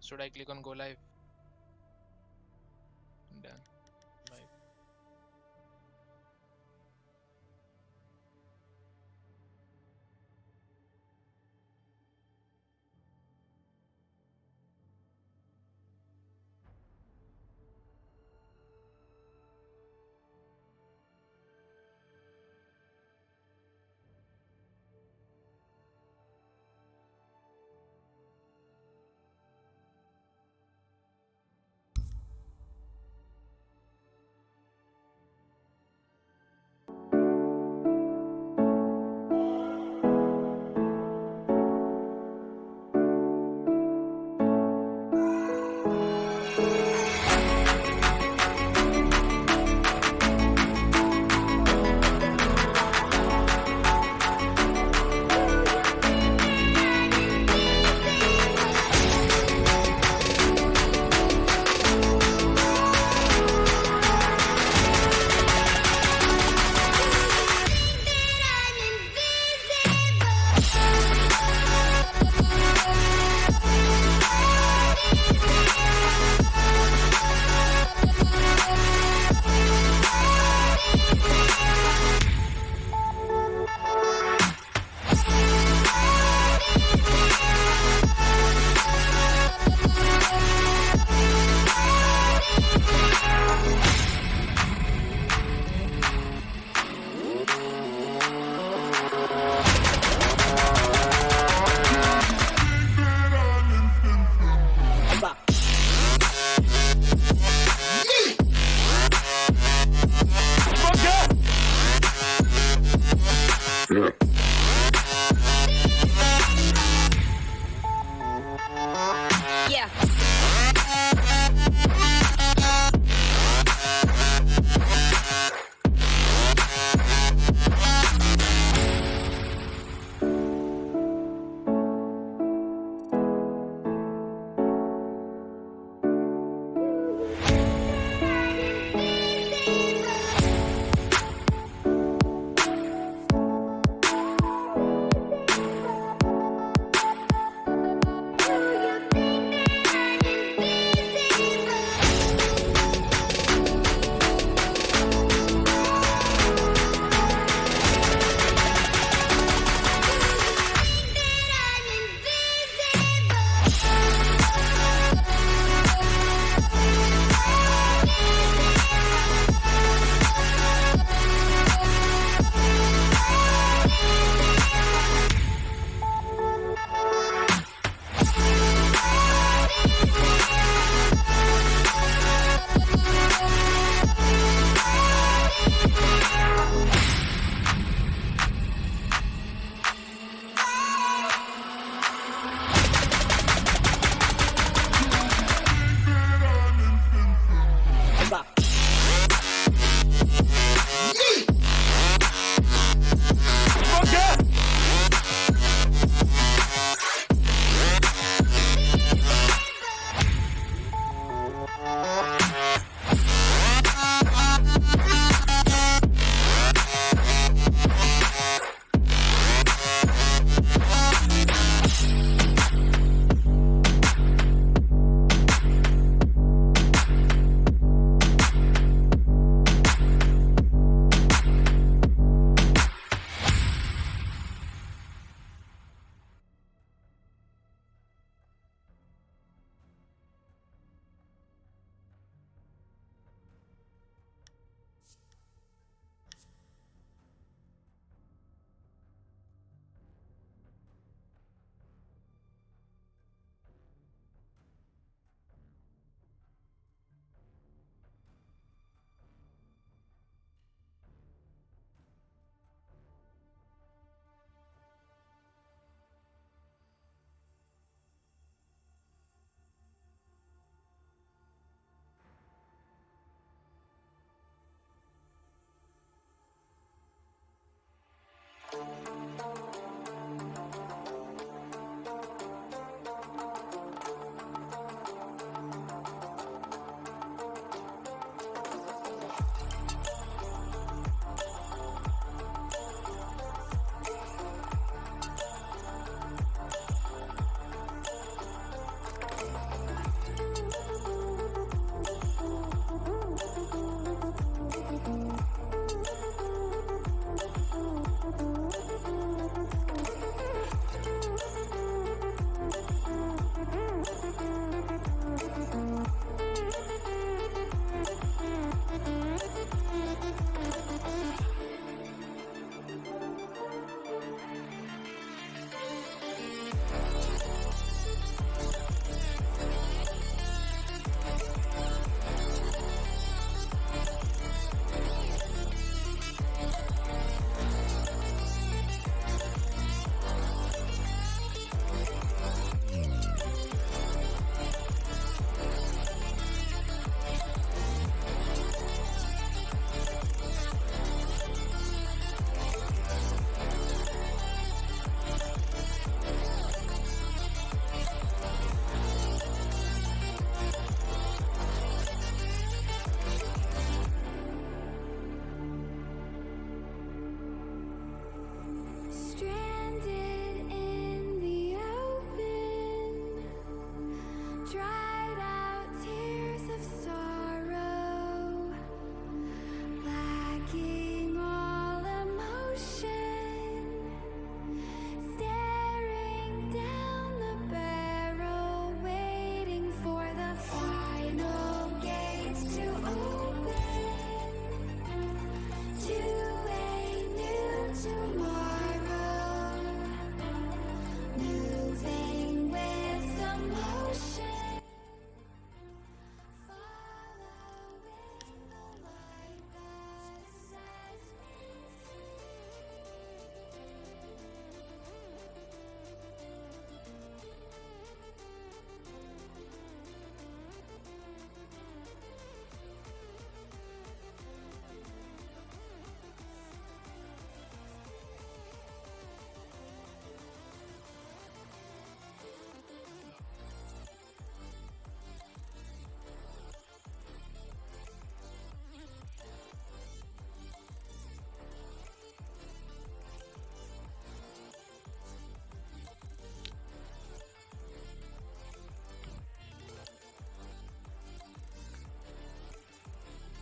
Should I click on go live? Done. Live.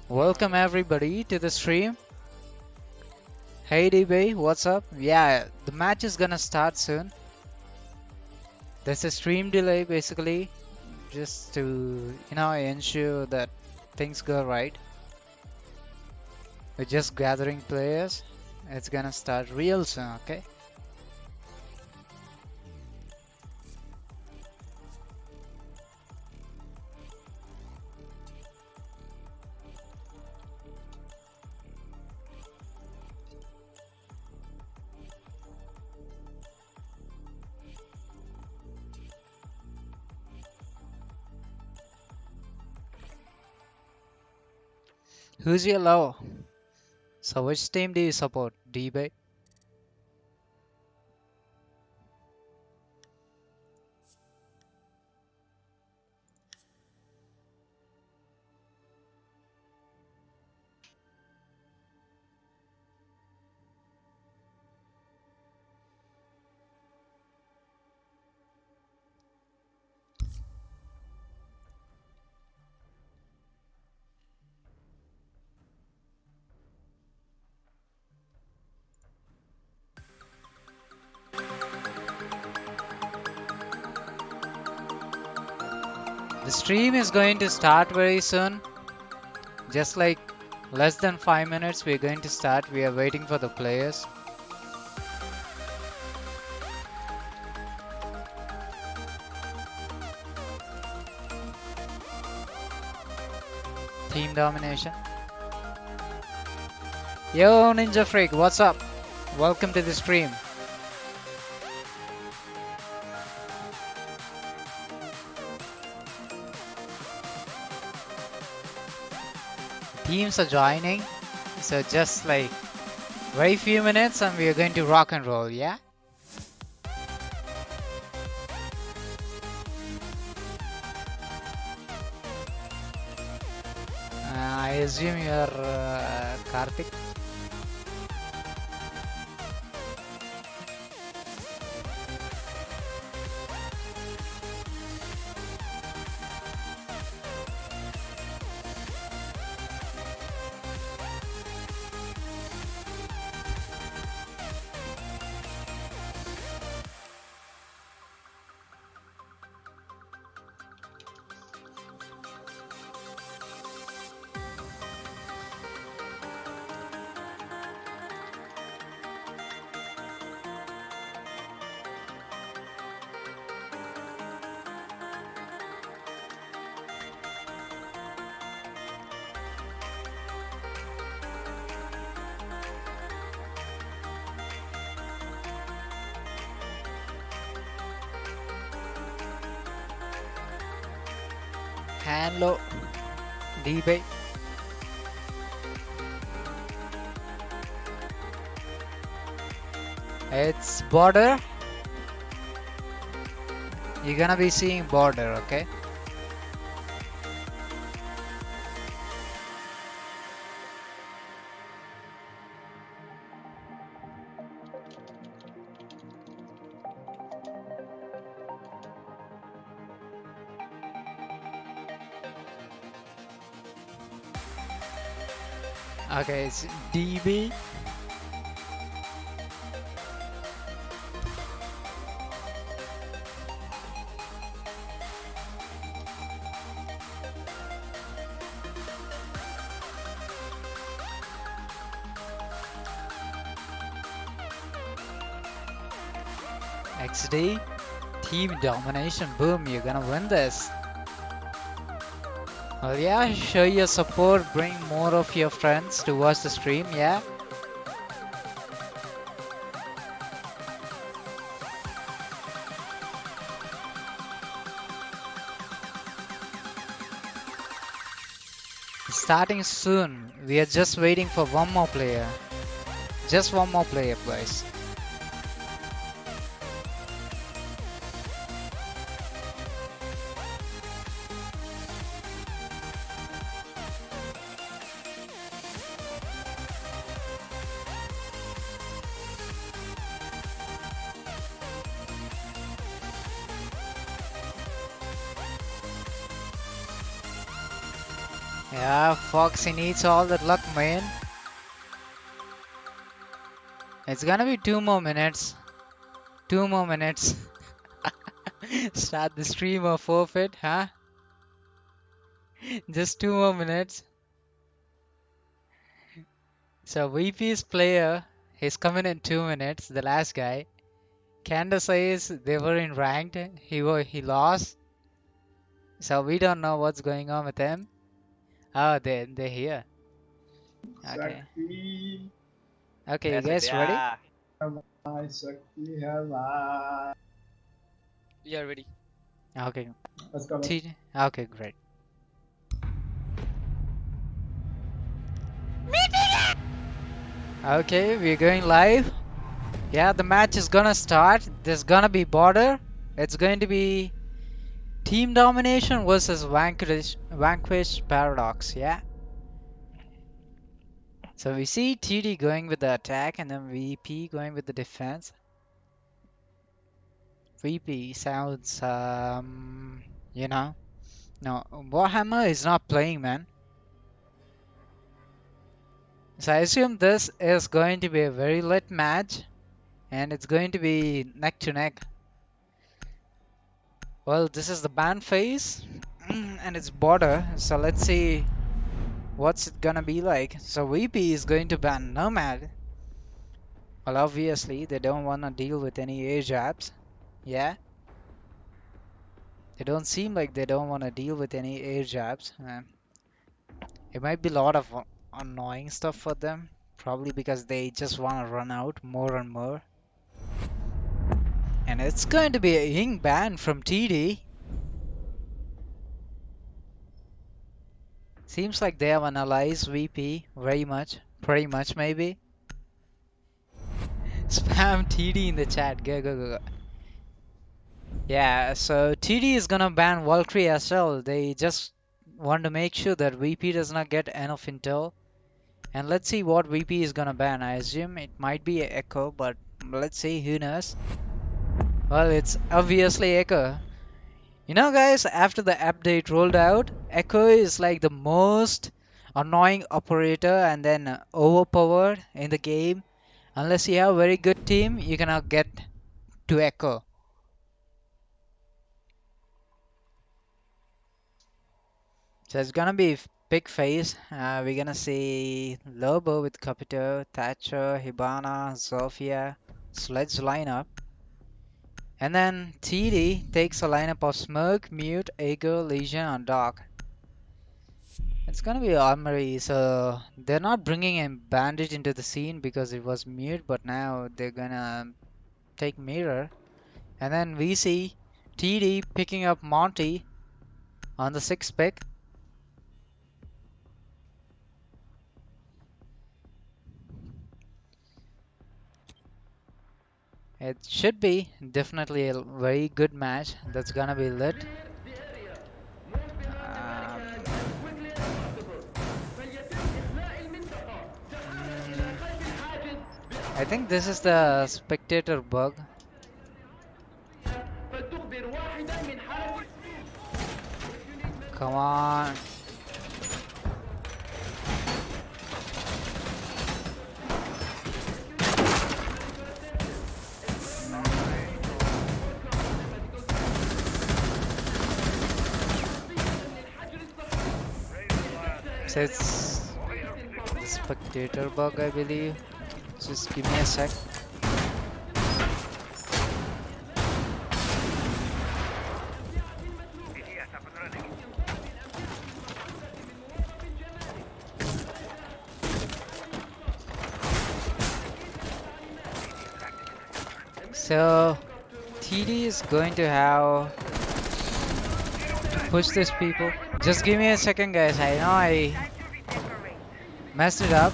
Welcome everybody to the stream. Hey DB, what's up? Yeah, the match is gonna start soon. There's a stream delay basically, just to, ensure that things go right. We're just gathering players. It's gonna start real soon, okay? Who's your low? So which team do you support, DB? The stream is going to start very soon. Just like less than 5 minutes, we're going to start. We are waiting for the players. Team domination. Yo, Ninja Freak, what's up? Welcome to the stream. Teams are joining, so just like very few minutes and we are going to rock and roll, yeah? I assume you're Karthik. Hello, DB. It's border. You're gonna be seeing border, okay? Okay, it's DB. XD. Team domination. Boom, you're gonna win this. Well, yeah, show your support. Bring more of your friends to watch the stream, yeah? Starting soon. We are just waiting for one more player. Just one more player, please. Yeah, Fox, he needs all that luck, man. It's gonna be 2 more minutes. 2 more minutes. Start the stream or forfeit, huh? Just 2 more minutes. So VP's player, he's coming in 2 minutes. The last guy. Candace says they were in ranked. He lost. So we don't know what's going on with him. Oh, they're here. Okay. Sakti, Okay, you कैसे guys ready? दिया? my Sakti, have You are ready. Okay. Let's go. Okay, great. Okay, we're going live. Yeah, the match is gonna start. There's gonna be border. It's going to be Team Domination versus Vanquished Paradox. Yeah. So we see TD going with the attack and then VP going with the defense. VP sounds you know, no, Warhammer is not playing, man. So I assume this is going to be a very lit match and it's going to be neck to neck. Well, this is the ban phase and it's border. So let's see what's it gonna be like. So VP is going to ban Nomad. Well, obviously they don't wanna deal with any air jabs. Yeah. They don't seem like they don't wanna deal with any air jabs. It might be a lot of annoying stuff for them. Probably because they just wanna run out more and more. And it's going to be a Ying ban from TD. Seems like they have analyzed VP very much. Pretty much, maybe. Spam TD in the chat. Go, go, go, go. Yeah, so TD is gonna ban Valkyrie as well. They just want to make sure that VP does not get enough intel. And let's see what VP is gonna ban. I assume it might be Echo, but let's see, who knows. Well, it's obviously Echo. You know, guys, after the update rolled out, Echo is like the most annoying operator and then overpowered in the game. Unless you have a very good team, you cannot get to Echo. So it's gonna be big phase. We're gonna see Lobo with Capito, Thatcher, Hibana, Zofia, Sledge lineup. And then TD takes a lineup of Smoke, Mute, Aegir, Legion, and Doc. It's gonna be Armory, so they're not bringing a Bandit into the scene because it was Mute, but now they're gonna take Mirror. And then we see TD picking up Monty on the 6th pick. It should be definitely a very good match that's gonna be lit. I think this is the spectator bug. Come on. So it's the spectator bug, I believe. Just give me a sec. So TD is going to have to push these people. Just give me a second, guys. I know I messed it up.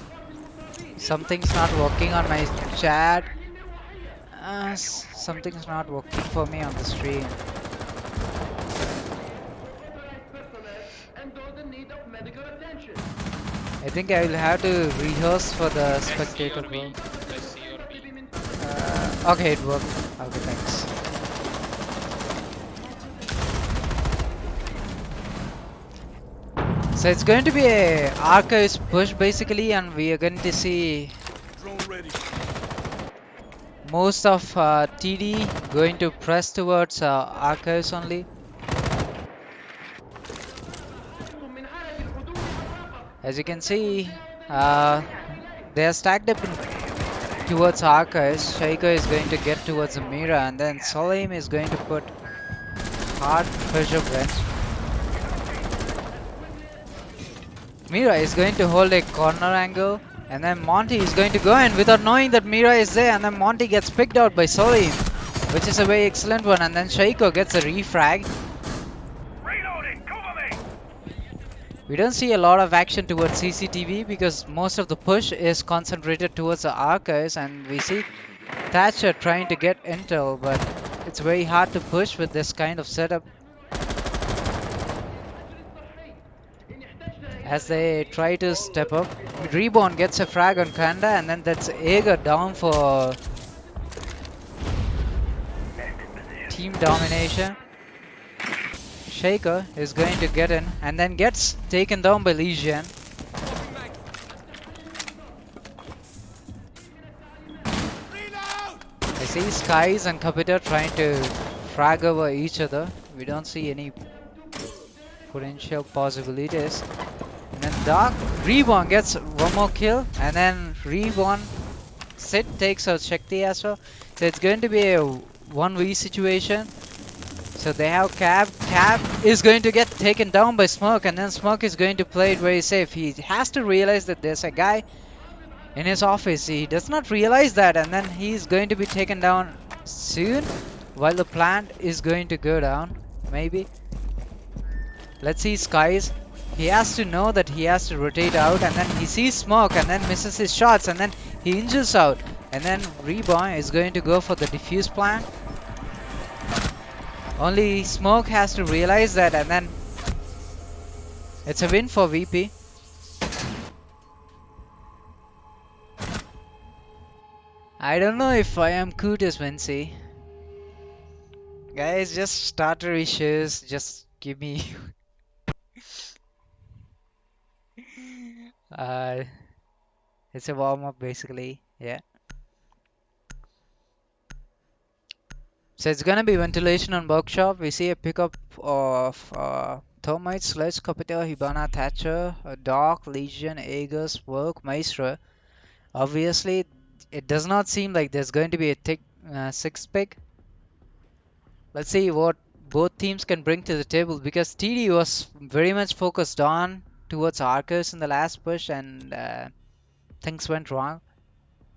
Something's not working on my chat. Something's not working for me on the stream. I think I will have to rehearse for the spectator bug. Okay, it worked. Okay, thanks. So it's going to be a Archives push basically, and we are going to see most of TD going to press towards Archives only. As you can see, they are stacked up towards Archives. Shaiko is going to get towards the Mira, and then Salim is going to put hard pressure bench. Mira is going to hold a corner angle, and then Monty is going to go in without knowing that Mira is there, and then Monty gets picked out by Salim, which is a very excellent one, and then Shaiko gets a refrag. We don't see a lot of action towards CCTV because most of the push is concentrated towards the Archives, and we see Thatcher trying to get intel, but it's very hard to push with this kind of setup. As they try to step up, Reborn gets a frag on Kanda, and then that's Ager down for team domination. Shaker is going to get in and then gets taken down by Legion. I see Skies and Capita trying to frag over each other. We don't see any potential possibilities. And then Dark Reborn gets one more kill, and then Reborn Sid takes out Shakti as well. So it's going to be a 1v situation. So they have Cab. Cab is going to get taken down by Smoke, and then Smoke is going to play it very safe. He has to realize that there's a guy in his office. He does not realize that, and then he's going to be taken down soon while the plant is going to go down, maybe. Let's see Skies. He has to know that he has to rotate out, and then he sees Smoke and then misses his shots, and then he injures out. And then Reborn is going to go for the defuse plant. Only Smoke has to realize that, and then it's a win for VP. I don't know if I am Kutis Vinci. Guys, just starter issues. Just give me. It's a warm up basically. Yeah. So it's gonna be ventilation on workshop. We see a pickup of Termite, Sledge, Capita, Hibana, Thatcher, Doc, Legion, Aegis, Work, Maestro. Obviously, it does not seem like there's going to be a thick 6 pick. Let's see what both teams can bring to the table, because TD was very much focused on towards Arcus in the last push, and things went wrong,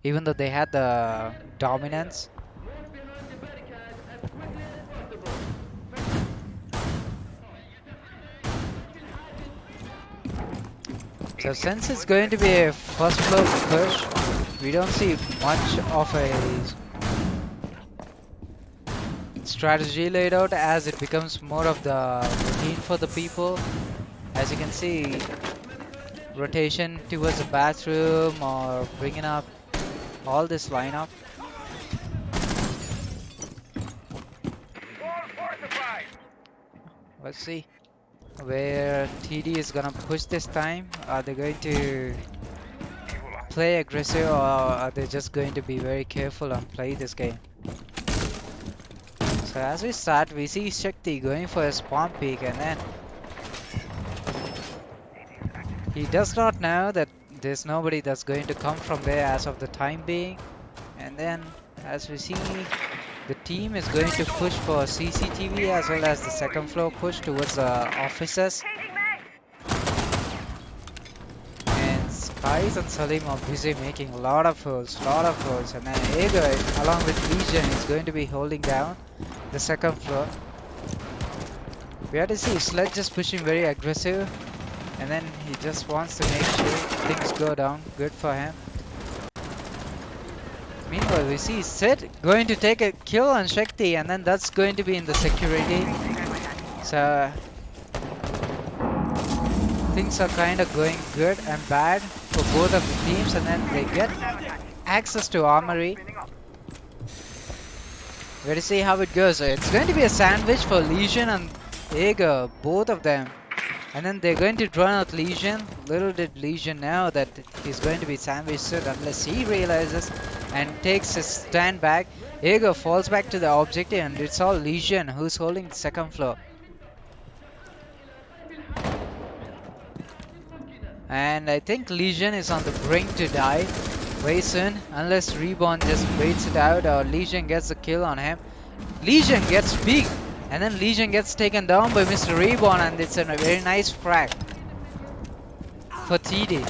even though they had the dominance. So since it's going to be a first floor push, we don't see much of a strategy laid out, as it becomes more of the routine for the people. As you can see, rotation towards the bathroom or bringing up all this lineup. Let's see where TD is gonna push this time. Are they going to play aggressive, or are they just going to be very careful and play this game? So as we start, we see Shakti going for a spawn peek, and then he does not know that there's nobody that's going to come from there as of the time being. And then as we see, the team is going to push for CCTV as well as the second floor push towards the offices. And Skies and Salim are busy making a lot of holes, and then Ager along with Legion is going to be holding down the second floor. We have to see Sledge just pushing very aggressive, and then he just wants to make sure things go down good for him. Meanwhile, we see Sid going to take a kill on Shakti, and then that's going to be in the security. So things are kind of going good and bad for both of the teams, and then they get access to armory. We're to see how it goes. It's going to be a sandwich for Legion and Ager, both of them. And then they're going to draw out Legion. Little did Legion know that he's going to be sandwiched unless he realizes and takes his stand back. Ego falls back to the objective and it's all Legion who's holding the second floor. And I think Legion is on the brink to die very soon unless Reborn just waits it out or Legion gets the kill on him. Legion gets big and then Legion gets taken down by Mr. Reborn and it's a very nice frag for TD.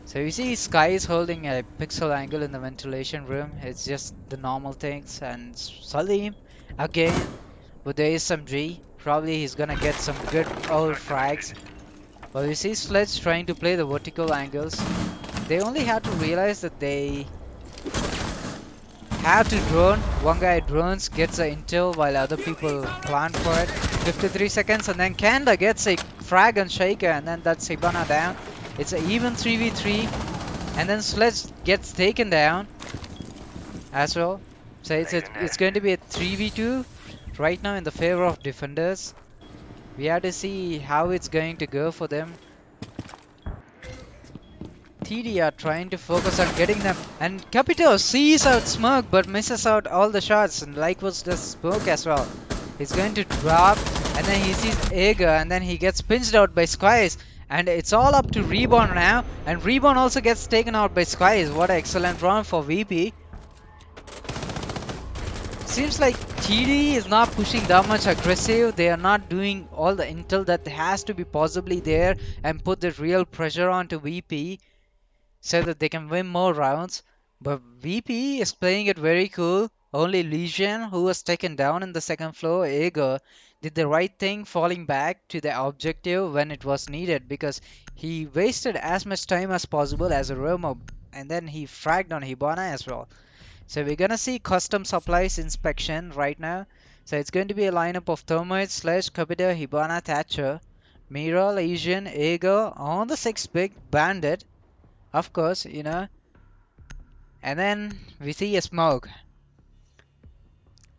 So you see Sky is holding a pixel angle in the ventilation room. It's just the normal things. And Salim again, but there is some G. Probably he's gonna get some good old frags. Well, you see Sledge trying to play the vertical angles. They only have to realize that they have to drone. One guy drones, gets the intel while other people plan for it. 53 seconds and then Kanda gets a frag on Shaker and then that's Hibana down. It's an even 3v3 and then Sledge gets taken down as well. So it's going to be a 3v2 right now in the favor of defenders. We have to see how it's going to go for them. TD are trying to focus on getting them and Capito sees out smoke but misses out all the shots and likewise does smoke as well. He's going to drop and then he sees Ager and then he gets pinched out by Squires. And it's all up to Reborn now. And Reborn also gets taken out by Skies. What an excellent round for VP. Seems like TD is not pushing that much aggressive. They are not doing all the intel that has to be possibly there. And put the real pressure onto VP. So that they can win more rounds. But VP is playing it very cool. Only Legion, who was taken down in the second floor, Ager, did the right thing falling back to the objective when it was needed because he wasted as much time as possible as a roamer and then he fragged on Hibana as well. So we're gonna see custom supplies inspection right now. So it's going to be a lineup of Thermite, Sledge, Capita, Hibana, Thatcher, Mira, Legion, Ager on the 6 big Bandit, of course, you know. And then we see a smoke.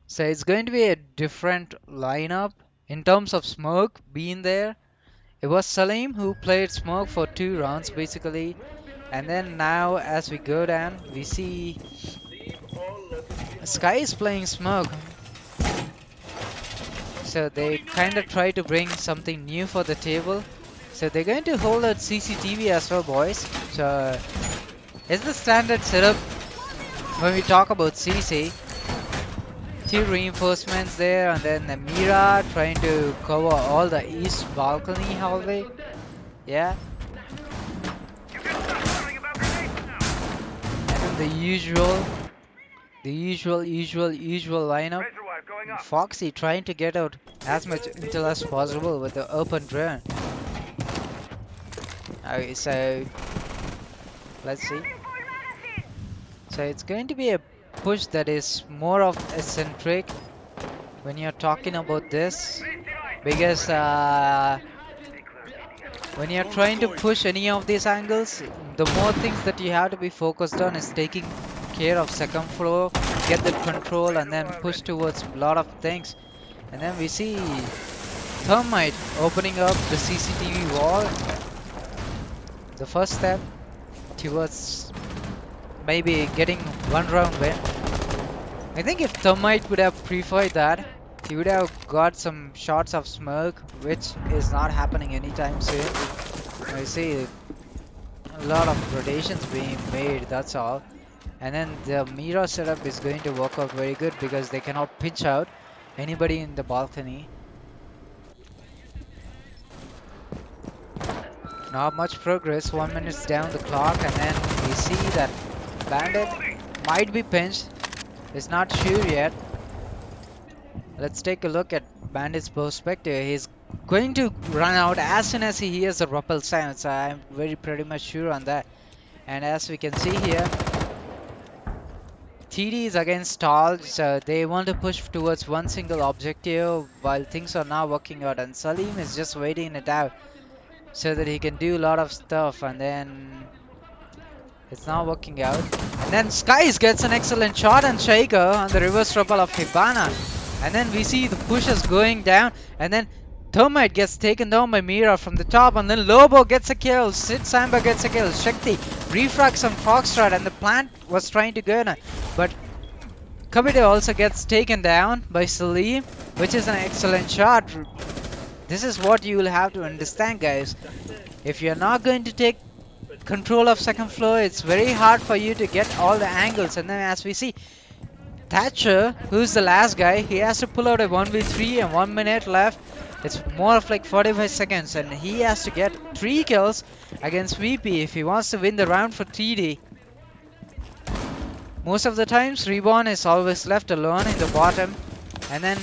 So it's going to be a different lineup in terms of smoke being there. It was Salim who played smoke for 2 rounds basically. And then now as we go down, we see Sky is playing smoke. So they kind of try to bring something new for the table. So they're going to hold out CCTV as well, boys. So it's the standard setup when we talk about CC. 2 reinforcements there and then the Mira trying to cover all the east balcony hallway. Yeah. And then the usual lineup. Foxy trying to get out as much intel as possible with the open drone. Okay, so let's see. So it's going to be a push that is more of eccentric when you're talking about this because when you're trying to push any of these angles, the more things that you have to be focused on is taking care of second floor, get the control and then push towards a lot of things. And then we see Thermite opening up the CCTV wall. The first step towards maybe getting 1 round win. I think if Thermite would have pre-fired that, he would have got some shots of smoke, which is not happening anytime soon. I see a lot of rotations being made, that's all. And then the Mira setup is going to work out very good because they cannot pinch out anybody in the balcony. Not much progress, 1 minute down the clock and then we see that Bandit might be pinched. It's not sure yet. Let's take a look at Bandit's perspective. He's going to run out as soon as he hears the rappel sound. So I'm pretty much sure on that. And as we can see here, TD is again stalled. So they want to push towards one single objective while things are not working out. And Salim is just waiting it out so that he can do a lot of stuff. And then it's not working out. And then Skies gets an excellent shot and Shaker on the reverse trouble of Hibana. And then we see the pushes going down. And then Thermite gets taken down by Mira from the top, and then Lobo gets a kill. Sid Samba gets a kill. Shakti refrags on Foxtrot, and the plant was trying to go now. But Kabide also gets taken down by Salim, which is an excellent shot. This is what you will have to understand, guys. If you're not going to take control of second floor, it's very hard for you to get all the angles. And then as we see, Thatcher, who's the last guy, he has to pull out a 1v3 and 1 minute left. It's more of like 45 seconds, and he has to get 3 kills against VP if he wants to win the round for TD. Most of the times, Reborn is always left alone in the bottom, and then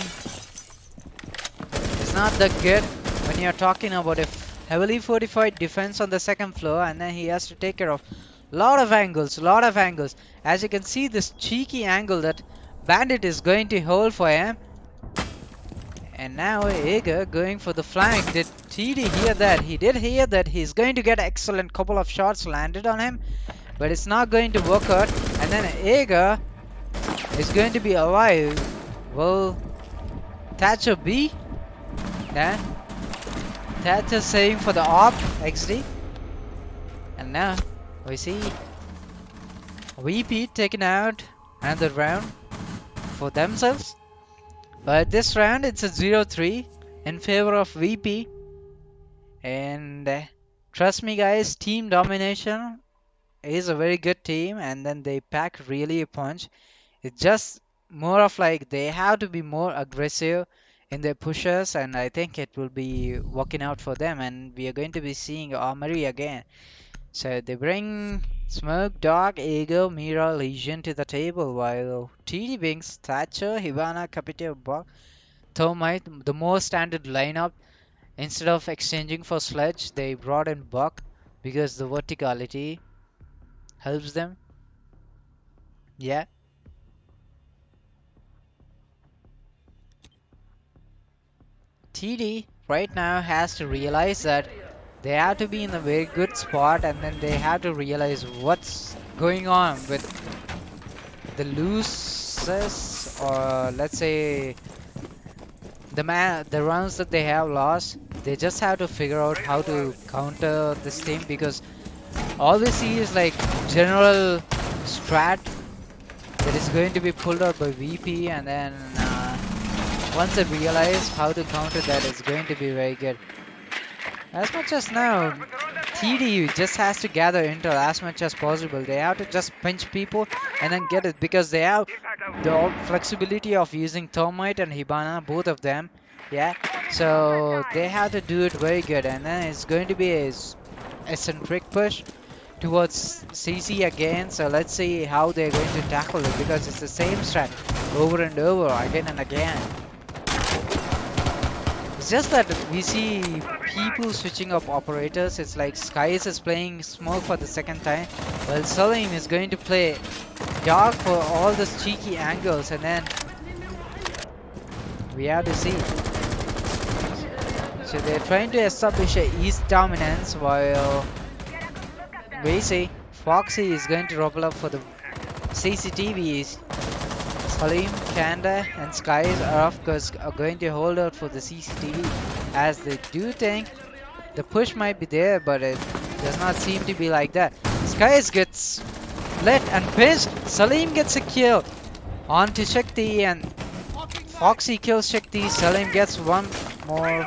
it's not that good when you're talking about a heavily fortified defense on the second floor, and then he has to take care of lot of angles. As you can see, this cheeky angle that Bandit is going to hold for him. And now Eager going for the flank. Did TD hear that? He did hear that. He's going to get excellent couple of shots landed on him, but it's not going to work out. And then Eager is going to be alive. Will Thatcher be? Yeah. Thatcher saving for the AWP XD. And now we see VP taking out another round for themselves. But this round it's a 0-3 in favor of VP. And trust me guys, Team Domination is a very good team, and then they pack really a punch. It's just more of like they have to be more aggressive in their pushes, and I think it will be working out for them, and we are going to be seeing Armory again. So they bring Smoke, Dog, Eagle, Mira, Legion to the table, while TD brings Thatcher, Hibana, Capita, Buck, Thermite, the more standard lineup. Instead of exchanging for Sledge, they brought in Buck because the verticality helps them. Yeah. TD right now has to realize that they have to be in a very good spot, and then they have to realize what's going on with the losses, or let's say the rounds that they have lost. They just have to figure out how to counter this team, because all we see is like general strat that is going to be pulled out by VP, and then once they realize how to counter that, it's going to be very good. As much as now, TD just has to gather intel as much as possible. They have to just pinch people and then get it, because they have the flexibility of using Thermite and Hibana, both of them. Yeah, so they have to do it very good, and then it's going to be a eccentric push towards CC again. So let's see how they're going to tackle it, because it's the same strat over and over again and again. It's just that we see people switching up operators. It's like Skies is playing Smoke for the second time, while Salim is going to play Dark for all those cheeky angles, and then we have to see. So they're trying to establish a East dominance, while we see Foxy is going to roll up for the CCTVs. Salim, Kanda and Skies are of course going to hold out for the CCTV, as they do think the push might be there, but it does not seem to be like that. Skies gets lit and pinched. Salim gets a kill onto Shakti, and Foxy kills Shakti. Salim gets one more.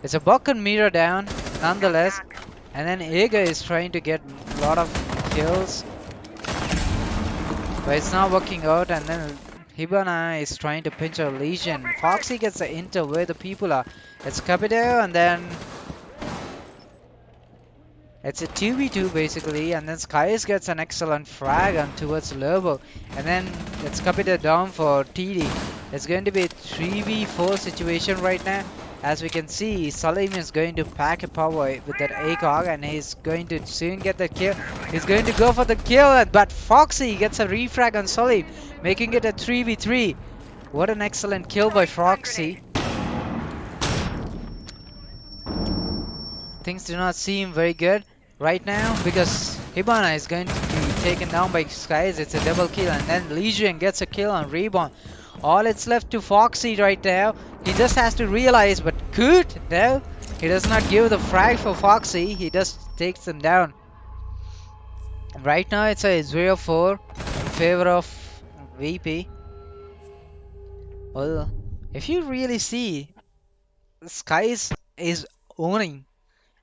It's a Buck and Mira down nonetheless, and then Eager is trying to get a lot of kills, but it's not working out. And then Hibana is trying to pinch a Legion. Foxy gets the intel where the people are. It's Capito, and then it's a 2v2 basically, and then Skies gets an excellent frag on towards Lobo, and then it's Capito down for TD. It's going to be a 3v4 situation right now. As we can see, Salim is going to pack a power with that ACOG, and he's going to soon get the kill. He's going to go for the kill, but Foxy gets a refrag on Salim, making it a 3v3. What an excellent kill by Foxy. Things do not seem very good right now, because Hibana is going to be taken down by Skies. It's a double kill, and then Legion gets a kill on Reborn. All it's left to Foxy right now. He just has to realize, but good, no. He does not give the frag for Foxy. He just takes them down. Right now it's a 0-4 in favor of VP. Well, if you really see, Skies is owning.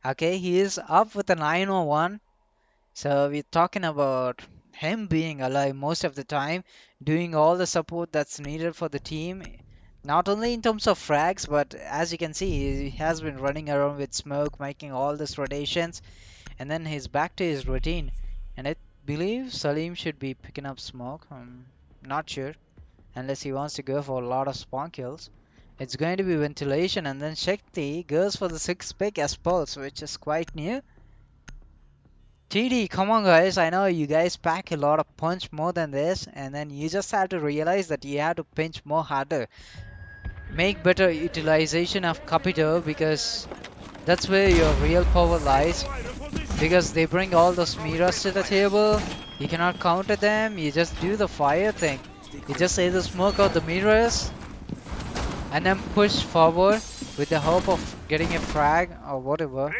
Okay, he is up with a 901. So we're talking about him being alive most of the time, doing all the support that's needed for the team. Not only in terms of frags, but as you can see, he has been running around with smoke, making all these rotations, and then he's back to his routine. And I believe Salim should be picking up smoke. I'm not sure, unless he wants to go for a lot of spawn kills. It's going to be ventilation, and then Shakti goes for the 6 pick as pulse, which is quite new. TD, come on guys, I know you guys pack a lot of punch more than this, and then you just have to realize that you have to pinch more harder. Make better utilization of Capito, because that's where your real power lies. Because they bring all those mirrors to the table, you cannot counter them, you just do the fire thing. You just either smoke out the mirrors, and then push forward with the hope of getting a frag or whatever.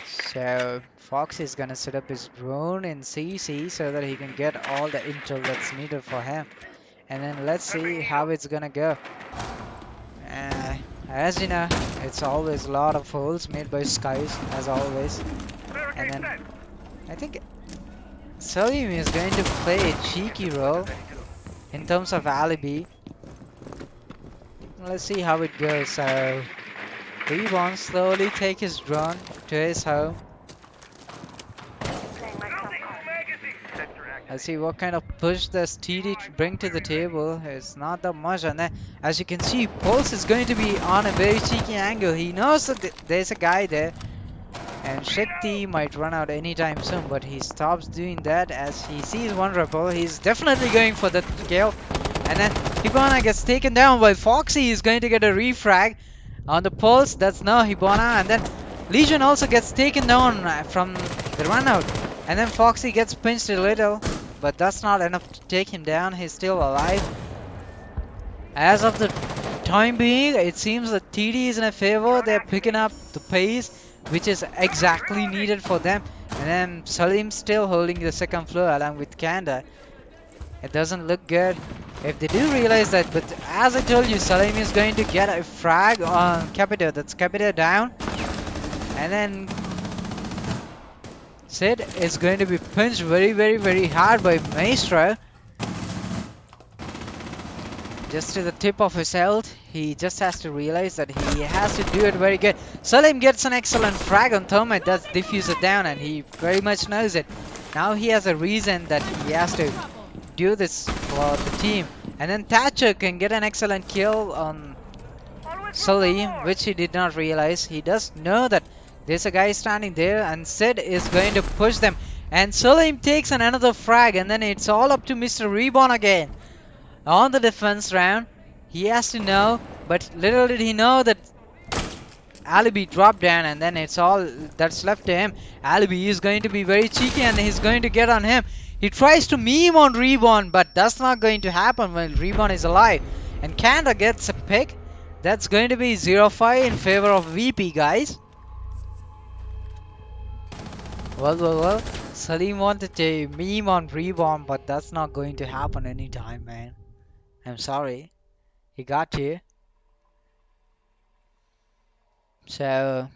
So Fox is gonna set up his drone in CC so that he can get all the intel that's needed for him. And then let's see how it's gonna go. As you know, it's always a lot of holes made by Skies, as always. And then I think Salim is going to play a cheeky role in terms of alibi. Let's see how it goes. So Reborn slowly take his drone to his home. Let's see what kind of push does TD bring to the table. It's not that much, and then as you can see, Pulse is going to be on a very cheeky angle. He knows that there's a guy there, and Shakti might run out anytime soon, but he stops doing that as he sees one rebel. He's definitely going for the kill, and then Hibana gets taken down while Foxy is going to get a refrag on the Pulse. That's now Hibana, and then Legion also gets taken down from the run out, and then Foxy gets pinched a little, but that's not enough to take him down. He's still alive. As of the time being, it seems that TD is in a favor. They're picking up the pace, which is exactly needed for them. And then Salim's still holding the second floor along with Kanda. It doesn't look good if they do realize that, but as I told you, Salim is going to get a frag on Capita. That's Capita down. And then Sid is going to be pinched very hard by Maestro. Just to the tip of his health. He just has to realize that he has to do it very good. Salim gets an excellent frag on Thermite. That's diffuser down, and he very much knows it. Now he has a reason that he has to do this for the team. And then Thatcher can get an excellent kill on Salim, which he did not realize. He does know that there's a guy standing there, and Sid is going to push them. And Salim takes another frag, and then it's all up to Mr. Reborn again. On the defense round, he has to know, but little did he know that Alibi dropped down, and then it's all that's left to him. Alibi is going to be very cheeky, and he's going to get on him. He tries to meme on Reborn, but that's not going to happen when Reborn is alive. And Kanda gets a pick. That's going to be 0-5 in favor of VP, guys. Well. Salim wanted to meme on Reborn, but that's not going to happen anytime, man. I'm sorry. He got you. So,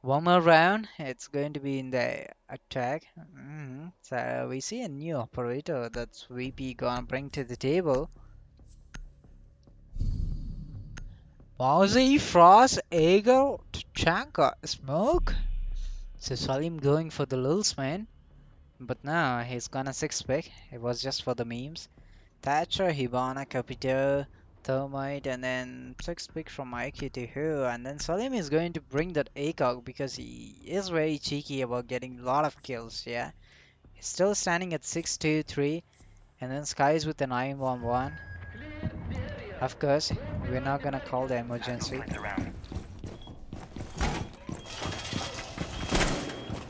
one more round. It's going to be in the attack. So, we see a new operator that's VP gonna bring to the table. Mauzy, Frost, Eagle, Tachanka, Smoke. So Salim going for the lulz, man. But now he's gonna 6-pick. It was just for the memes. Thatcher, Hibana, Capito, Thermite, and then 6-pick from IQ to who. And then Salim is going to bring that ACOG because he is very cheeky about getting a lot of kills, yeah. He's still standing at 6-2-3. And then Skies with the 9-1-1. Of course, we're not gonna call the emergency.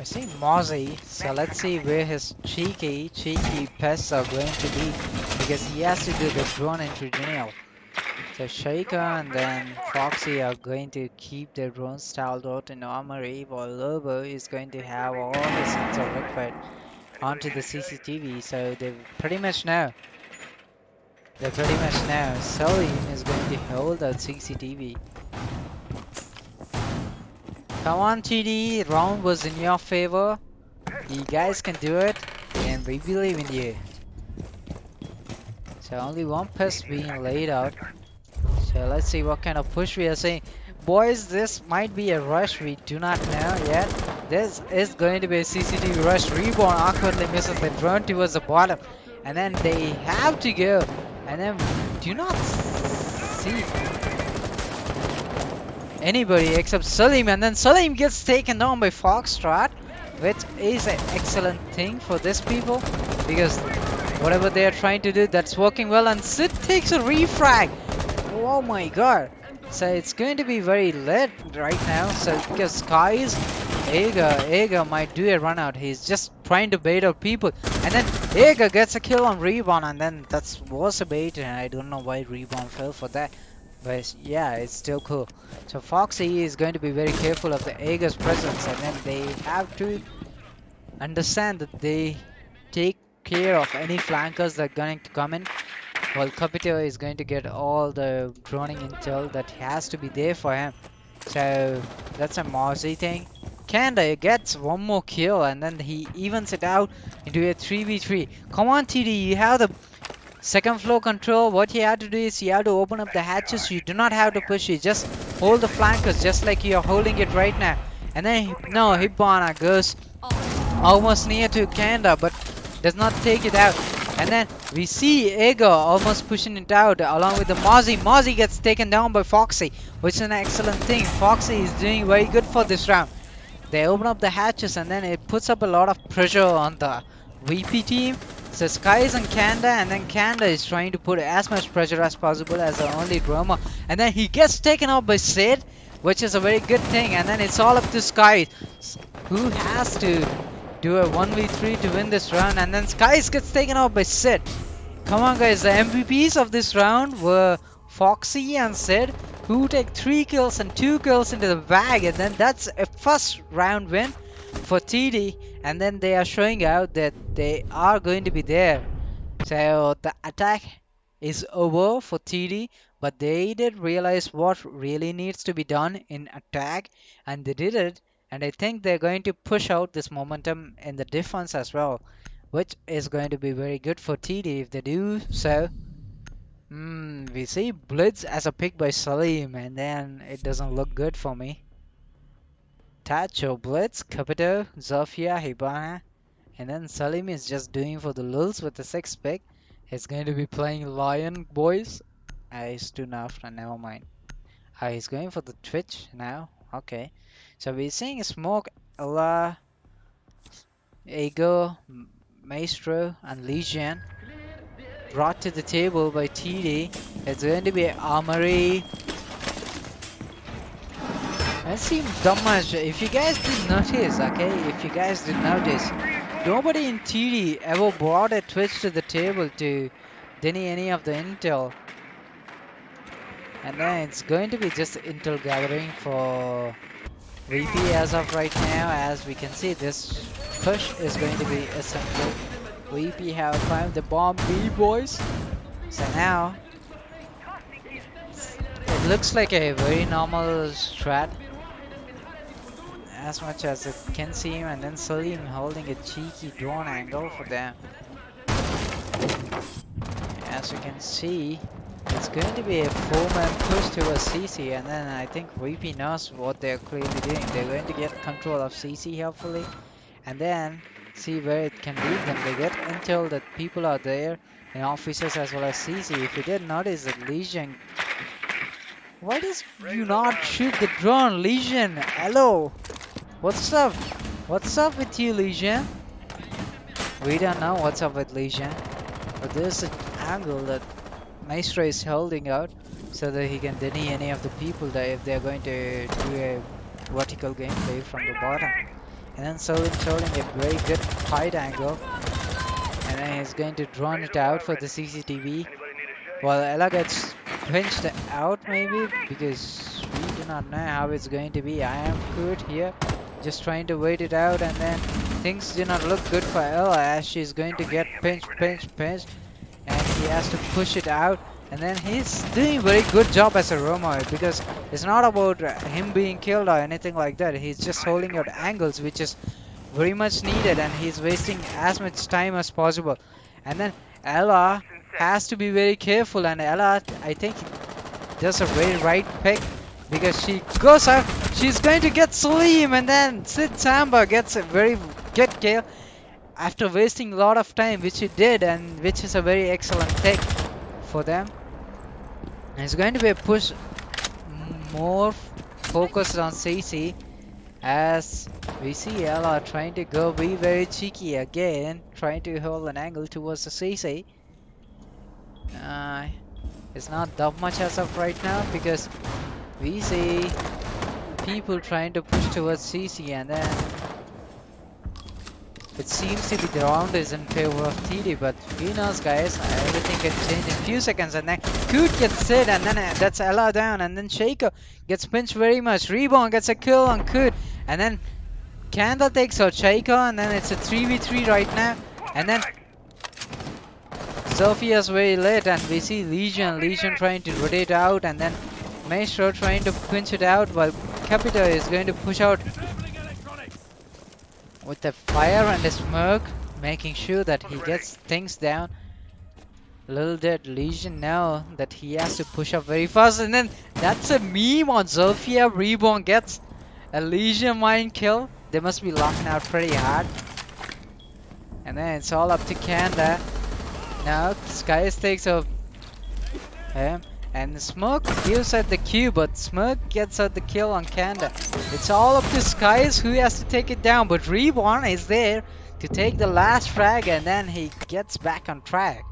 I see Mozzie, so let's see where his cheeky pests are going to be, because he has to do the drone engineer. So Shaker and then Foxy are going to keep their drones styled out in armory, while Lobo is going to have all his intel required onto the CCTV. So they pretty much know. They pretty much know Salim is going to hold that CCTV. Come on, TD, round was in your favor. You guys can do it, and we believe in you. So only one pest being laid out. So let's see what kind of push we are seeing. Boys, this might be a rush, we do not know yet. This is going to be a CCTV rush. Reborn awkwardly misses the drone towards the bottom. And then they have to go. And then do not see anybody except Salim. And then Salim gets taken down by Foxtrot, which is an excellent thing for these people, because whatever they are trying to do, that's working well. And Sid takes a refrag. Oh my god. So it's going to be very lit right now. So because Sky's Aga might do a run out. He's just trying to bait out people. And then Aga gets a kill on Reborn, and then that was a bait, and I don't know why Reborn fell for that. But yeah, it's still cool. So Foxy is going to be very careful of the Aga's presence, and then they have to understand that they take care of any flankers that are going to come in, while Capito is going to get all the droning intel that has to be there for him. So that's a Mozzie thing. Kanda gets one more kill, and then he evens it out into a 3v3. Come on, TD, you have the second floor control. What you have to do is you have to open up the hatches. You do not have to push it. Just hold the flankers just like you're holding it right now. And then, no, Hibana goes almost near to Kanda, but does not take it out. And then we see Ego almost pushing it out along with the Mozzie. Mozzie gets taken down by Foxy, which is an excellent thing. Foxy is doing very good for this round. They open up the hatches, and then it puts up a lot of pressure on the VP team. So Sky is on Kanda, and then Kanda is trying to put as much pressure as possible as the only drummer. And then he gets taken out by Sid, which is a very good thing. And then it's all up to Sky, who has to do a 1v3 to win this round. And then Skies gets taken out by Sid. Come on guys, the MVPs of this round were Foxy and Sid, who take 3 kills and 2 kills into the bag. And then that's a first round win for TD. And then they are showing out that they are going to be there. So the attack is over for TD, but they did realize what really needs to be done in attack, and they did it. And I think they're going to push out this momentum in the defense as well, which is going to be very good for TD if they do so. We see Blitz as a pick by Salim, and then it doesn't look good for me. Tacho, Blitz, Capito, Zofia, Hibana, and then Salim is just doing for the lulz with the 6th pick. He's going to be playing Lion, boys. He's too naft, never mind. He's going for the Twitch now. Okay. So we're seeing Smoke, Ella, Ego, Maestro, and Legion brought to the table by TD. It's going to be Armory. Let's see Damage. If you guys did notice, okay, if you guys did notice, nobody in TD ever brought a Twitch to the table to deny any of the intel. And then it's going to be just intel gathering for VP as of right now. As we can see, this push is going to be essential. VP have climbed the bomb B, boys. So now it looks like a very normal strat, as much as it can seem. And then Salim holding a cheeky drone angle for them. As you can see, it's going to be a 4-man push towards CC, and then I think VP knows what they're clearly doing. They're going to get control of CC hopefully, and then see where it can lead them. They get intel that people are there, and officers as well as CC. If you did notice that Legion, why does you not shoot the drone, Legion? Hello, what's up? What's up with you, Legion? We don't know what's up with Legion, but there's an angle that Maestro is holding out so that he can deny any of the people that if they're going to do a vertical gameplay from the bottom. And then Solin holding a very good tight angle. And then he's going to drone it out for the CCTV. While Ella gets pinched out maybe because we do not know how it's going to be. I am good here. Just trying to wait it out, and then things do not look good for Ella as she's going to get pinched. And he has to push it out. And then he's doing a very good job as a roamer because it's not about him being killed or anything like that. He's just holding out angles, which is very much needed, and he's wasting as much time as possible. And then Ella has to be very careful, and Ella, I think, does a very right pick because she goes out. She's going to get Salim, and then Sid Samba gets a very good kill after wasting a lot of time, which he did, and which is a very excellent take for them. And it's going to be a push more focused on CC as we see Ella trying to go be very cheeky again, trying to hold an angle towards the CC. It's not that much as of right now because we see people trying to push towards CC, and then it seems to be the round is in favor of TD, but who knows, guys, everything can change in a few seconds. And then Coot gets hit, and then that's Ella down, and then Shaker gets pinched very much. Reborn gets a kill on Coot, and then Kanda takes out Shaker, and then it's a 3v3 right now. And then Sophia's very late, and we see Legion trying to rotate out, and then Maestro trying to pinch it out, while Capita is going to push out with the fire and the smoke, making sure that he gets things down. Little did Legion know that he has to push up very fast, and then that's a meme on Zofia. Reborn gets a Legion mind kill. They must be locking out pretty hard. And then it's all up to Kanda. Now Skies takes out him, and Smoke gives out the Q, but Smoke gets out the kill on Kanda. It's all up to Skies who has to take it down, but Reborn is there to take the last frag, and then he gets back on track.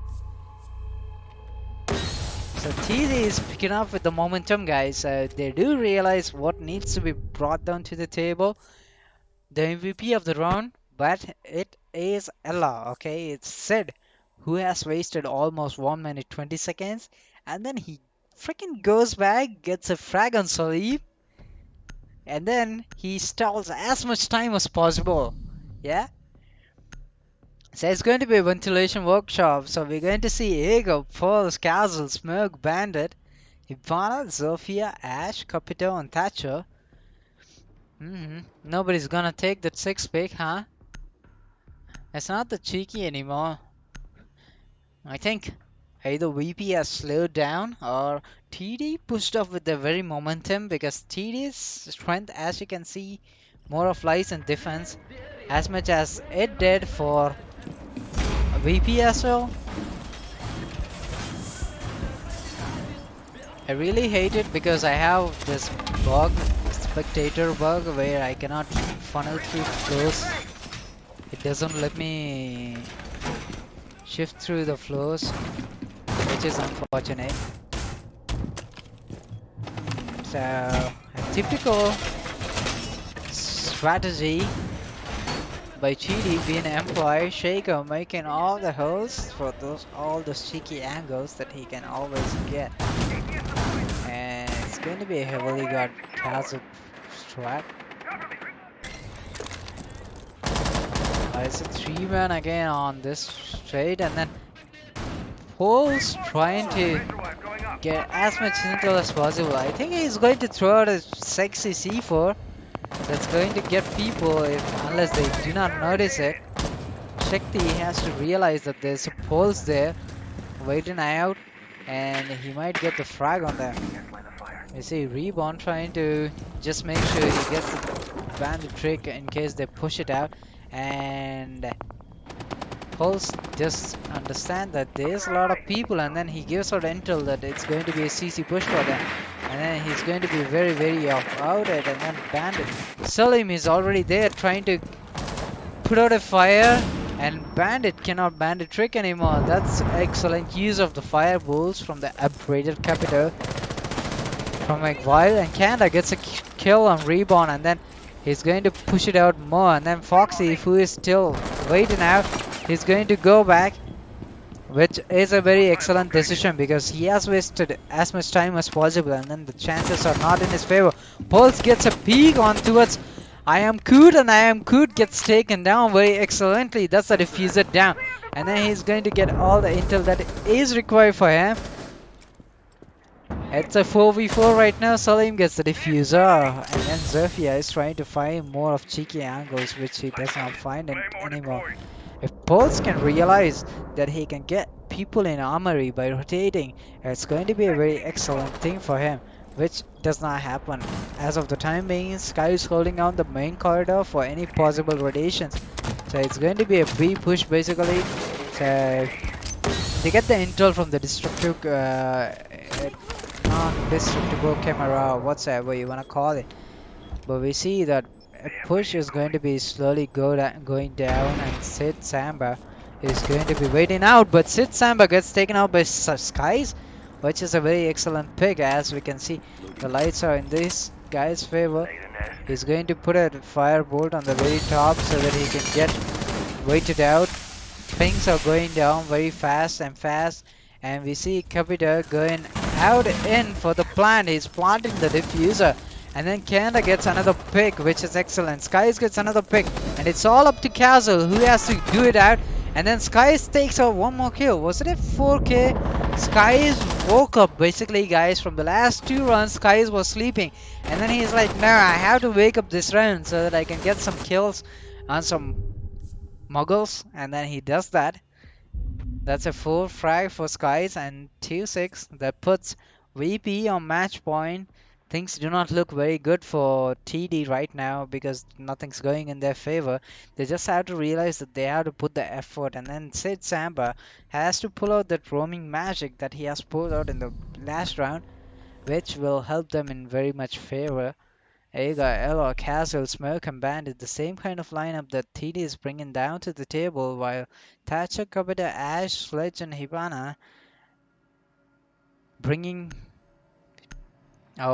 So TD is picking up with the momentum, guys. They do realize what needs to be brought down to the table. The MVP of the round, but it is Ella, okay? It's Sid who has wasted almost 1 minute 20 seconds, and then he freaking goes back, gets a frag on Salib, and then he stalls as much time as possible. Yeah? So it's going to be a ventilation workshop. So we're going to see Ego, Pulse, Castle, Smoke, Bandit, Ivana, Zofia, Ash, Capito, and Thatcher. Nobody's gonna take that 6 pick, huh? It's not the cheeky anymore. I think either VP has slowed down or TD pushed off with the very momentum, because TD's strength, as you can see, more of lies in defense as much as it did for VP as well. I really hate it because I have this bug, spectator bug, where I cannot funnel through flows. It doesn't let me shift through the flows, which is unfortunate. So a typical strategy by GD being employed, Shaker making all the holes for all those cheeky angles that he can always get. And it's going to be a heavily guard castle strat. It's a 3-man again on this trade, and then Pole's trying to get as much intel as possible. I think he's going to throw out a sexy C4 that's going to get people, unless they do not notice it. Shakti has to realize that there's a Pulse there waiting out, and he might get the frag on them. You see Reborn trying to just make sure he gets the bandit trick in case they push it out. And Pulse just understand that there's a lot of people, and then he gives out intel that it's going to be a CC push for them, and then he's going to be very out it. And then Bandit Salim is already there trying to put out a fire, and Bandit cannot bandit trick anymore. That's excellent use of the fireballs from the upgraded Capito from McVile, and Kanda gets a kill on Reborn, and then He's going to push it out more, and then Foxy, who is still waiting out, he's going to go back, which is a very excellent decision because he has wasted as much time as possible, and then the chances are not in his favor. Pulse gets a peek on towards I am Coot, and I am Coot gets taken down very excellently. That's the diffuser down, and then he's going to get all the intel that is required for him. It's a 4v4 right now. Salim gets the diffuser, and then Zofia is trying to find more of cheeky angles, which he does not find anymore. If Pulse can realize that he can get people in armory by rotating, it's going to be a very excellent thing for him, which does not happen. As of the time being, Sky is holding down the main corridor for any possible rotations. So it's going to be a B push basically. So they get the intel from the destructive non-destructible camera, whatsoever you wanna call it. But we see that a push is going to be slowly going down, and Sid Samba is going to be waiting out. But Sid Samba gets taken out by Skies, which is a very excellent pick. As we can see, the lights are in this guy's favor. He's going to put a firebolt on the very top so that he can get waited out. Things are going down very fast, and we see Kapita going out in for the plant. He's planting the diffuser, and then Kanda gets another pick, which is excellent. Skies gets another pick, and it's all up to Castle, who has to do it out. And then Skies takes out one more kill. Was it a 4K? Skies woke up basically, guys. From the last 2 runs, Skies was sleeping, and then he's like, no, I have to wake up this round so that I can get some kills on some muggles. And then he does that. That's a 4 frag for Skies, and 2-6. That puts VP on match point. Things do not look very good for TD right now because nothing's going in their favor. They just have to realize that they have to put the effort, and then Sid Samba has to pull out that roaming magic that he has pulled out in the last round, which will help them in very much favor. Ega, Elo, Castle, Smoke, and Bandit, the same kind of lineup that TD is bringing down to the table, while Thatcher, Kabita, Ash, Sledge, and Hibana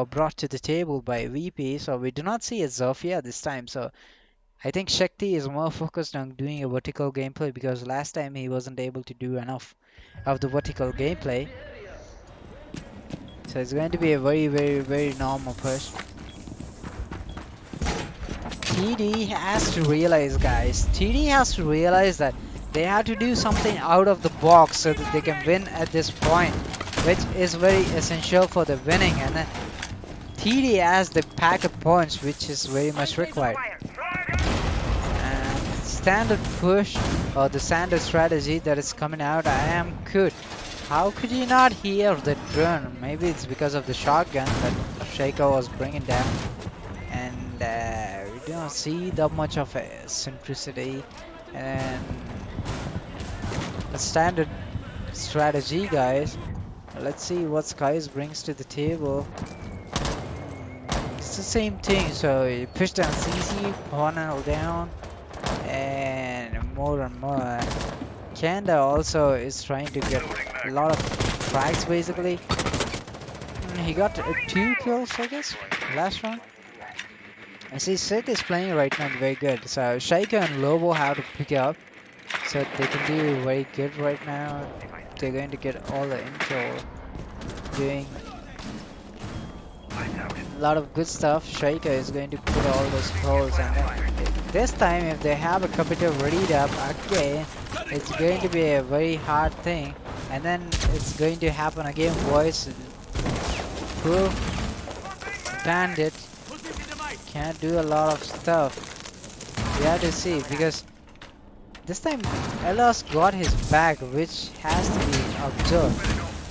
brought to the table by VP. So we do not see a Zofia this time. So I think Shakti is more focused on doing a vertical gameplay because last time he wasn't able to do enough of the vertical gameplay. So it's going to be a very normal push. TD has to realize, guys, TD has to realize that they have to do something out of the box so that they can win at this point, which is very essential for the winning. And then TD has the pack of points, which is very much required. And standard push, or the standard strategy that is coming out, I am good. How could you not hear the drone? Maybe it's because of the shotgun that Shaker was bringing down. And we don't see that much of a centricity, and a standard strategy, guys. Let's see what Skies brings to the table. It's the same thing, so you push down CC, panel down, and more. Kanda also is trying to get a lot of frags basically. He got 2 kills, I guess, last round. I see Sid is playing right now very good, so Shaika and Lobo have to pick up, so they can do very good right now. They're going to get all the intel, doing a lot of good stuff. Shaika is going to put all those holes, and then this time if they have a computer readied up again, it's going to be a very hard thing. And then it's going to happen again, boys. Poor Bandit can't do a lot of stuff. We have to see, because this time Elos got his back, which has to be observed,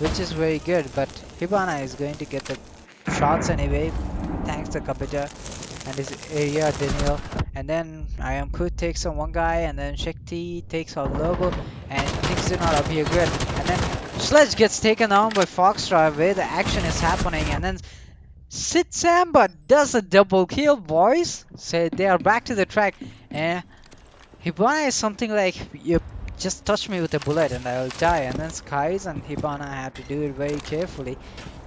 which is very good. But Hibana is going to get the shots anyway, thanks to Kapita and his area Daniel. And then I am Kut takes on one guy, and then Shakti takes on Lobo, and things do not appear good. And then Sledge gets taken on by Foxtrot, where the action is happening, and then Sid Samba does a double kill, boys. So they are back to the track. And Hibana is something like, you just touch me with a bullet and I will die. And then Skies and Hibana have to do it very carefully.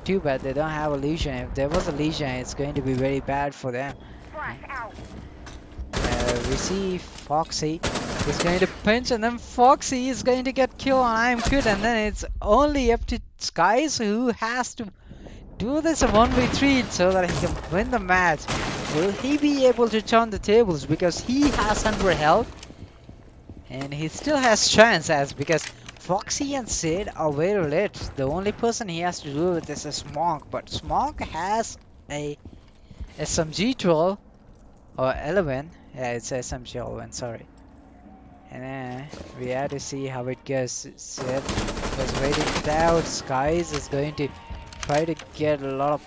Too bad they don't have a Legion. If there was a Legion, it's going to be very bad for them. We see Foxy is going to pinch, and then Foxy is going to get killed on I'm good, and then it's only up to Skies who has to do this in 1v3 so that he can win the match. Will he be able to turn the tables because he has 100 health and he still has chance as because Foxy and Sid are very lit. The only person he has to do with this is Smog, but Smog has a SMG 12 or 11. Yeah, it's SMG 11, sorry. And then we have to see how it goes. Sid was waiting it out. Skies is going to try to get a lot of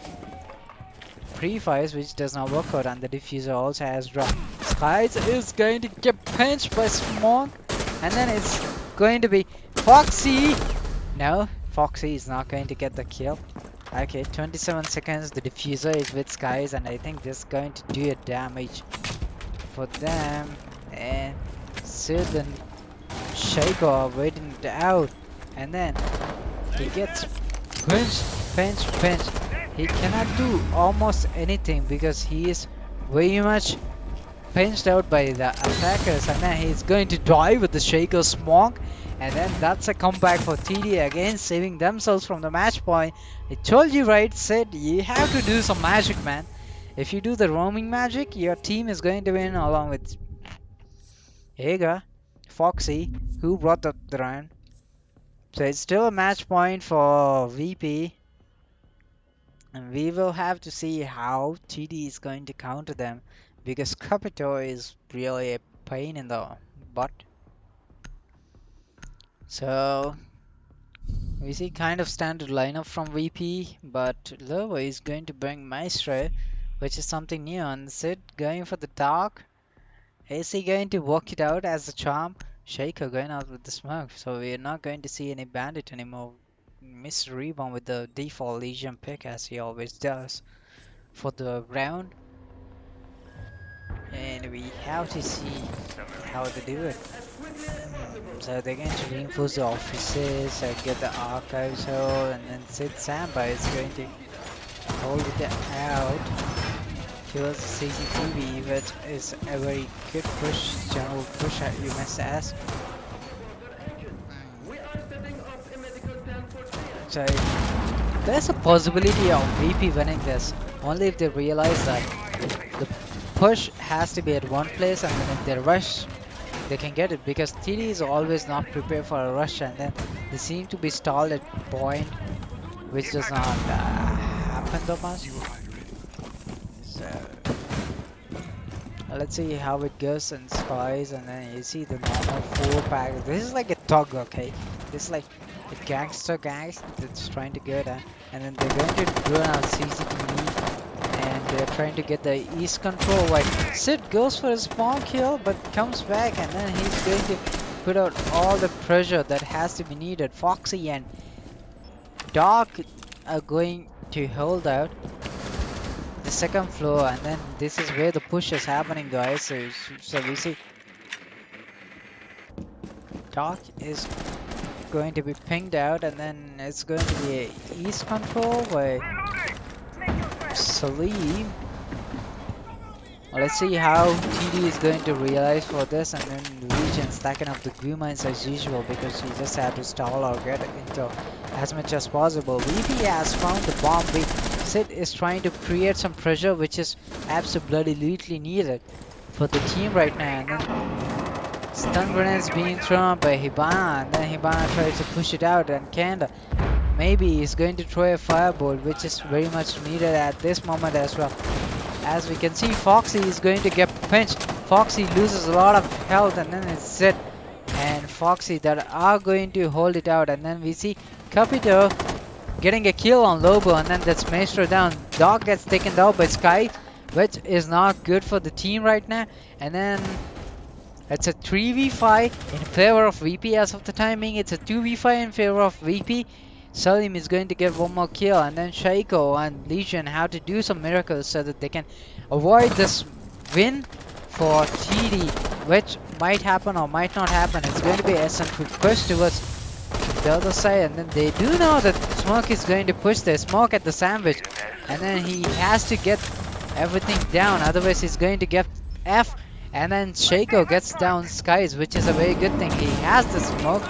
pre-fires, which does not work out, and the diffuser also has dropped. Skies is going to get pinched by Smog, and then it's going to be Foxy. No, Foxy is not going to get the kill. Okay, 27 seconds. The diffuser is with Skies, and I think this is going to do a damage for them. And Sid and Shaco are waiting it out, and then he gets pinched. He cannot do almost anything because he is very much pinched out by the attackers, and then he's going to die with the Shaker Smog, and then that's a comeback for TD again, saving themselves from the match point. I told you right, Sid, you have to do some magic, man. If you do the roaming magic, your team is going to win along with Ega, Foxy, who brought up the round. So it's still a match point for VP. And we will have to see how TD is going to counter them because Capito is really a pain in the butt. So we see kind of standard lineup from VP, but Lobo is going to bring Maestro, which is something new, and Sid going for the dark. Is he going to work it out as a charm? Shaker going out with the smoke, so we're not going to see any bandit anymore. Miss rebound with the default Legion pick as he always does for the round, and we have to see how they do it. So they're going to reinforce the offices and get the archives held, and then Sid Samba is going to hold it out towards the CCTV, which is a very good push, general push you must ask. So there's a possibility of VP winning this, only if they realize that the push has to be at one place, and then if they rush, they can get it, because TD is always not prepared for a rush, and then they seem to be stalled at point, which does not happen that much. So let's see how it goes in Skies, and then you see the normal 4-pack. This is like a thug, okay? This is like a gangster guys that's trying to get and then they're going to drone out CCTV, and they're trying to get the east control. Like Sid goes for a small kill but comes back, and then he's going to put out all the pressure that has to be needed. Foxy and Doc are going to hold out the second floor, and then this is where the push is happening, guys. So we see Doc is going to be pinged out, and then it's going to be a east control by Salim. Well, let's see how TD is going to realize for this, and then Legion stacking up the glue mines as usual because he just had to stall or get into as much as possible. VP has found the bomb. Sid is trying to create some pressure, which is absolutely needed for the team right now. And then stun grenades being thrown by Hibana, and then Hibana tries to push it out, and Kanda maybe is going to throw a firebolt, which is very much needed at this moment as well. As we can see, Foxy is going to get pinched. Foxy loses a lot of health, and then it's Sid and Foxy that are going to hold it out. And then we see Capito getting a kill on Lobo, and then that's Maestro down. Dog gets taken down by Sky, which is not good for the team right now. And then it's a 3v5 in favor of VP as of the timing. It's a 2v5 in favor of VP. Salim is going to get one more kill, and then Shaiko and Legion have to do some miracles so that they can avoid this win for TD, which might happen or might not happen. It's going to be a quick push towards the other side, and then they do know that Smoke is going to push their Smoke at the sandwich, and then he has to get everything down, otherwise he's going to get F. And then Shaco gets down Skies, which is a very good thing. He has the smoke,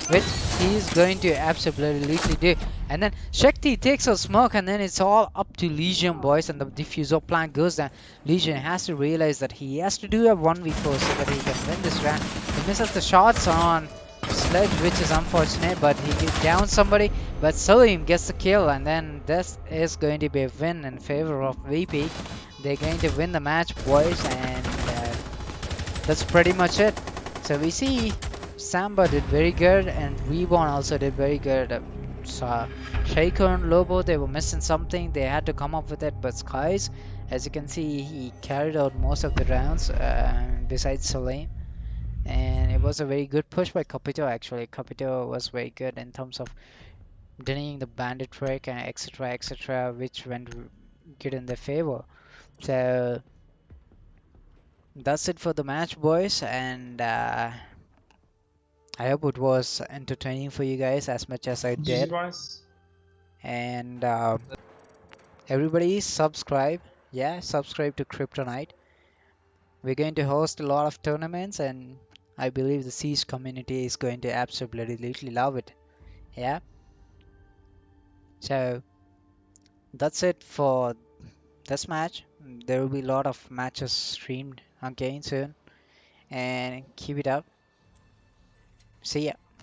which he's going to absolutely do. And then Shakti takes a smoke, and then it's all up to Legion, boys, and the diffuser plant goes down. Legion has to realize that he has to do a 1v4 so that he can win this round. He misses the shots on Sledge, which is unfortunate, but he gets down somebody. But Salim gets the kill, and then this is going to be a win in favor of VP. They're going to win the match, boys, and that's pretty much it. So we see Samba did very good, and Reborn also did very good. So Shaker and Lobo, they were missing something. They had to come up with it. But Skies, as you can see, he carried out most of the rounds besides Salim. And it was a very good push by Capito actually. Capito was very good in terms of denying the bandit trick and etc, which went good in their favor. So that's it for the match, boys, and I hope it was entertaining for you guys as much as I GG did. boys. And everybody subscribe. Yeah, subscribe to Kryptonite. We're going to host a lot of tournaments, and I believe the Siege community is going to absolutely love it. Yeah. So that's it for this match. There will be a lot of matches streamed again soon, and keep it up. See ya.